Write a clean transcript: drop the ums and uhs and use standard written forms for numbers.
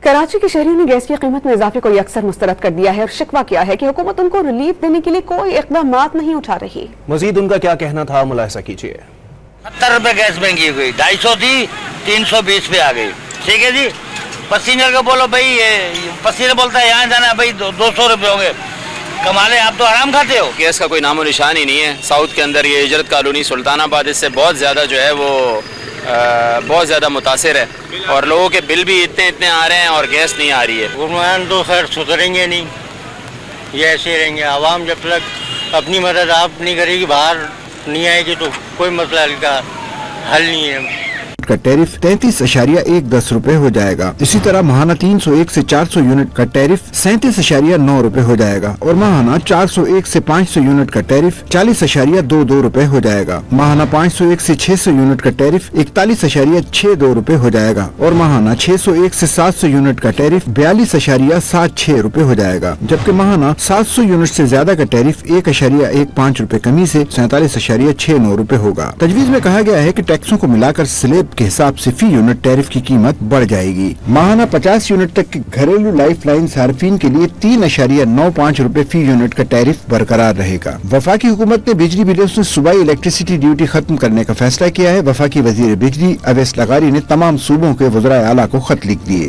کراچی کے شہریوں نے گیس کی قیمت میں اضافے کو یکسر مسترد کر دیا ہے اور شکوہ کیا ہے کہ حکومت ان کو ریلیف دینے کے لیے کوئی اقدامات نہیں اٹھا رہی۔ مزید ان کا کیا کہنا تھا، ملاحظہ کیجیے۔ 70 روپے گیس مہنگی ہوئی، 250 تھی 320 پہ آ گئی، ٹھیک ہے جی۔ پسینجر کو بولو بھائی، پسینجر بولتا ہے یہاں جانا ہے بھائی 200 روپے ہوں گے، کمالے آپ تو آرام کھاتے ہو۔ گیس کا کوئی نام و نشان ہی نہیں ہے۔ ساؤتھ کے اندر یہ ہجرت کالونی سلطان آباد اس سے بہت زیادہ جو ہے وہ بہت زیادہ متاثر ہے، اور لوگوں کے بل بھی اتنے آ رہے ہیں اور گیس نہیں آ رہی ہے۔ حکمران تو خیر سدھریں گے نہیں، یہ ایسے رہیں گے۔ عوام جب تک اپنی مدد آپ نہیں کرے گی، باہر نہیں آئے گی، تو کوئی مسئلہ کا حل نہیں ہے۔ کا ٹیرف 33.10 روپے ہو جائے گا۔ اسی طرح ماہانہ 301 سے 400 یونٹ کا ٹیرف 37.9 روپے ہو جائے گا، اور ماہانہ 401 سے 500 یونٹ کا ٹیرف 40.22 روپے ہو جائے گا۔ ماہانہ 501 سے 600 یونٹ کا ٹیرف 41.62 روپے ہو جائے گا، اور ماہانہ 601 سے 700 یونٹ کا ٹیرف 42.76 روپے ہو جائے گا، جبکہ ماہانہ 700 یونٹ سے زیادہ کا ٹیرف 1.15 روپے کمی سے 47.69 روپے ہوگا۔ تجویز میں کہا گیا ہے کہ ٹیکسوں کو ملا کر سلیب کے حساب سے فی یونٹ ٹیرف کی قیمت بڑھ جائے گی۔ ماہانہ 50 یونٹ تک کے گھریلو لائف لائن صارفین کے لیے 3.95 روپے فی یونٹ کا ٹیرف برقرار رہے گا۔ وفاقی حکومت نے بجلی بلوں سے صوبائی الیکٹریسٹی ڈیوٹی ختم کرنے کا فیصلہ کیا ہے۔ وفاقی وزیر بجلی اویس لغاری نے تمام صوبوں کے وزراء اعلیٰ کو خط لکھ دیے۔